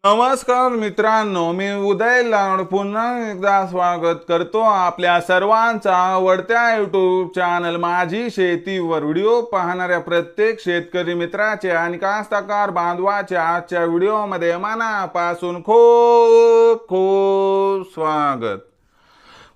नमस्कार मित्रांनो, मी उदय लाड पुन्हा एकदा स्वागत करतो आपल्या सर्वांचा आवडत्या यूट्यूब चॅनल माझी शेतीवर व्हिडिओ पाहणाऱ्या प्रत्येक शेतकरी मित्राचे आणि कास्तकार बांधवाचे आजच्या व्हिडिओमध्ये मनापासून खूप खूप स्वागत।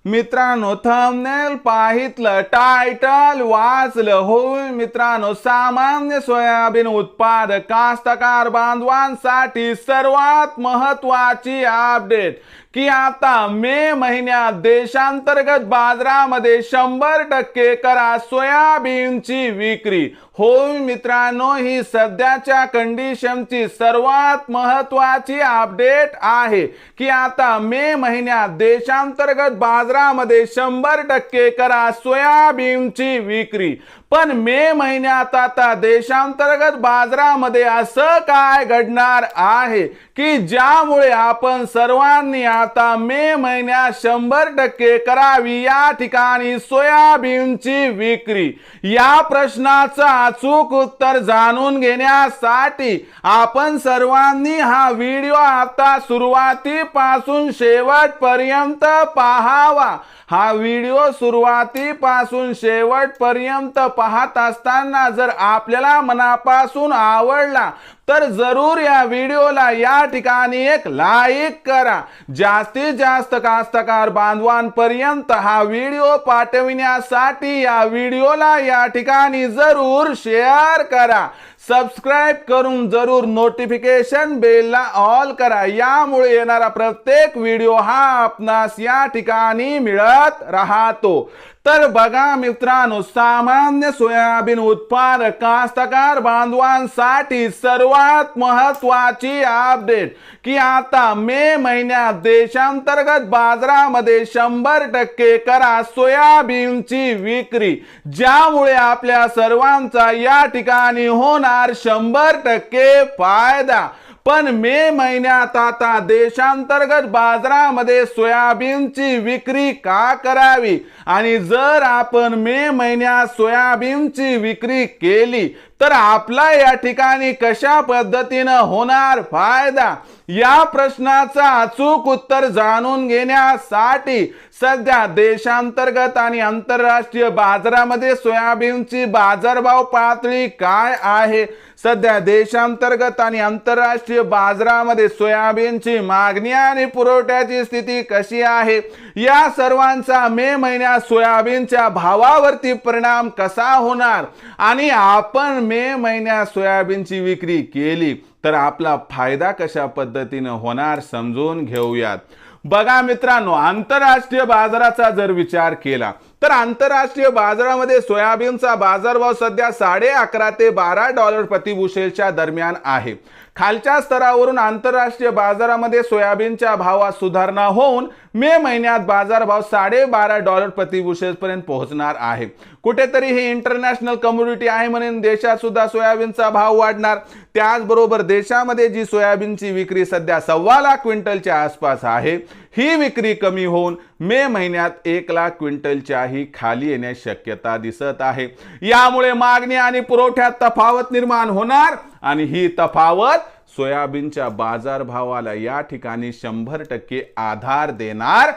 मित्रांनो, थंबनेल पाहितलं, टायटल वाचलं होय मित्रांनो, सामान्य सोयाबीन उत्पादक कास्तकार बांधवांसाठी सर्वात महत्त्वाची अपडेट की आता मे महिन्यात देशांतर्गत बाजारामध्ये 100% करा सोयाबीनची विक्री। होय मित्रांनो, ही सध्याच्या कंडिशनची सर्वात महत्त्वाची अपडेट आहे की आता मे महिन्यात देशांतर्गत बाजारामध्ये 100% करा सोयाबीनची विक्री। पण मे महिन्यात आता देशांतर्गत बाजारामध्ये असं काय घडणार आहे की ज्यामुळे आपण सर्वांनी आता मे महिन्यात 100% करावी या ठिकाणी सोयाबीनची विक्री। या प्रश्नाचं अचूक उत्तर जाणून घेण्यासाठी आपण सर्वांनी हा व्हिडिओ आता सुरुवातीपासून शेवटपर्यंत पाहावा। हा व्हिडिओ सुरुवातीपासून शेवटपर्यंत पाहत असताना जर आपल्याला मनापासून आवडला तर जरूर या व्हिडिओला या ठिकाणी एक लाईक करा। जास्तीत जास्त कास्तकार बांधवांपर्यंत हा व्हिडिओ पाठविण्यासाठी या व्हिडिओला या ठिकाणी जरूर शेअर करा। सबस्क्राइब करून जरूर नोटिफिकेशन बेलला ऑल करा, यामुळे येणारा प्रत्येक व्हिडिओ हा आपणास या ठिकाणी मिळत राहतो। तर बघा मित्रांनो, सामान्य सोयाबीन उत्पादक कास्तकार बांधवांसाठी सर्वात महत्त्वाची अपडेट की आता मे महिन्यात देशांतर्गत बाजारामध्ये 100% करा सोयाबीनची विक्री, ज्यामुळे आपल्या सर्वांचा या ठिकाणी होणार 100% फायदा। पण मे महिन्यात आता देशांतर्गत बाजारामध्ये सोयाबीनची विक्री का करावी आणि जर आपण मे महिन्यात सोयाबीनची विक्री केली तर आपला या ठिकाणी कशा पद्धतीने होणार फायदा, या प्रश्नाचं अचूक उत्तर जाणून घेण्यासाठी सध्या देशांतर्गत आणि आंतरराष्ट्रीय बाजारामध्ये सोयाबीनची बाजारभाव पातळी काय आहे, सध्या देशांतर्गत आणि आंतरराष्ट्रीय बाजारामध्ये सोयाबीनची मागणी आणि पुरवठ्याची स्थिती कशी आहे, या सर्वांचा मे महिन्यात सोयाबीनच्या भावावरती परिणाम कसा होणार आणि आपण मे महिन्यात सोयाबीनची विक्री केली तर आपला फायदा कशा पद्धतीने होणार समजून घेऊयात। बघा मित्रांनो, आंतरराष्ट्रीय बाजाराचा जर विचार केला तर आंतरराष्ट्रीय बाजारामध्ये सोयाबीनचा बाजारभाव सध्या $11.5 ते $12 प्रति बुशेलच्या दरम्यान आहे। खालच्या स्तरावरून आंतरराष्ट्रीय बाजारामध्ये सोयाबीनच्या भावात सुधारणा होऊन मे महिन्यात बाजारभाव $12.5 प्रति बुशेल पर्यंत पोहोचणार आहे। कुठेतरी ही इंटरनॅशनल कम्युनिटी आहे म्हणून देशात सुद्धा सोयाबीनचा भाव वाढणार। त्याचबरोबर देशामध्ये जी सोयाबीनची विक्री सध्या 1.25 लाख क्विंटलच्या आसपास आहे, ही विक्री कमी होऊन मे महिन्यात 1 लाख क्विंटलच्याही खाली येण्याची शक्यता दिसत आहे। यामुळे मागणी आणि पुरवठ्यात तफावत निर्माण होणार आणि ही तफावत सोयाबीनच्या बाजारभावाला या ठिकाणी 100% आधार देणार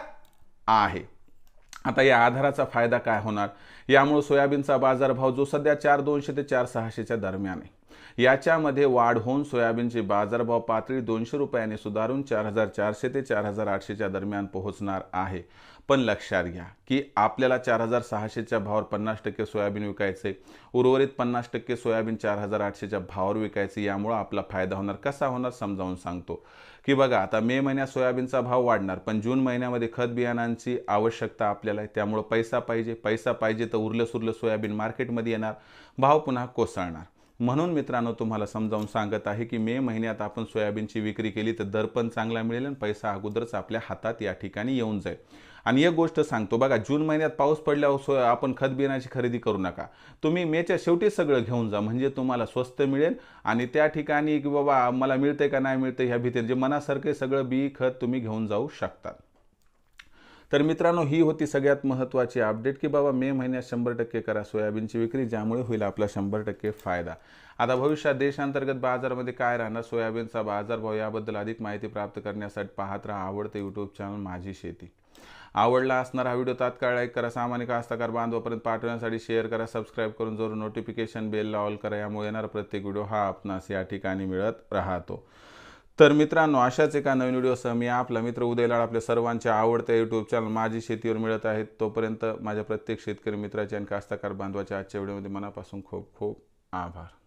आहे। आता या आधाराचा फायदा काय होणार, यामुळे सोयाबीनचा बाजारभाव जो सध्या 4,200 ते 4,600च्या दरम्यान आहे, याच्यामध्ये वाढ होऊन सोयाबीनची बाजारभाव पातळी ₹200 सुधारून 4,400 ते 4,800च्या दरम्यान पोहोचणार आहे। पण लक्षात घ्या की आपल्याला 4,600च्या भावावर 50% सोयाबीन विकायचे, उर्वरित 50% सोयाबीन 4,800च्या भावावर विकायचे। यामुळे आपला फायदा होणार, कसा होणार समजावून सांगतो की बघा, आता मे महिन्यात सोयाबीनचा भाव वाढणार, पण जून महिन्यामध्ये खत बियाणांची आवश्यकता आपल्याला आहे, त्यामुळे पैसा पाहिजे तर उरलं सुरलं सोयाबीन मार्केटमध्ये येणार, भाव पुन्हा कोसळणार। म्हणून मित्रांनो, तुम्हाला समजावून सांगत आहे की मे महिन्यात आपण सोयाबीनची विक्री केली तर दर पण चांगला मिळेल आणि पैसा अगोदरच आपल्या हातात या ठिकाणी येऊन जाईल। आणि एक गोष्ट सांगतो बघा, जून महिन्यात पाऊस पडल्यावर आपण खत बियाणाची खरेदी करू नका, तुम्ही मेच्या शेवटी सगळं घेऊन जा, म्हणजे तुम्हाला स्वस्त मिळेल आणि त्या ठिकाणी की बाबा मला मिळते का नाही मिळते ह्या भीतीने जे मनासारखे सगळं बी खत तुम्ही घेऊन जाऊ शकता। तर मित्रांनो, ही होती सगळ्यात महत्त्वाची अपडेट की बाबा मे महिन्यात 100% करा सोयाबीनची विक्री, ज्यामुळे होईल आपला 100% फायदा. आता भविष्यात देशांतर्गत बाजारामध्ये काय राहणार, सोयाबीनचा बाजारभाव याबद्दल अधिक माहिती प्राप्त करण्यासाठी पाहत राहा आवडते यूट्यूब चॅनल माझी शेती. आवडला असणारा हा व्हिडिओ तात्काळ लाईक करा, सामान्य कास्तकार बांधवापर्यंत पाठवण्यासाठी शेअर करा, सबस्क्राईब करून जरूर नोटिफिकेशन बेलला ऑल करा. यामुळे येणारा प्रत्येक व्हिडिओ हा आपणास या ठिकाणी मिळत राहतो. तर मित्रांनो, अशाच एका नवीन व्हिडिओसह मी आपला मित्र उदय लाड आपल्या सर्वांच्या आवडत्या यूट्यूब चॅनल माझी शेतीवर मिळत आहेत. तोपर्यंत माझ्या प्रत्येक शेतकरी मित्राच्या आणि कास्तकार बांधवाच्या आजच्या व्हिडिओमध्ये मनापासून खूप खूप आभार.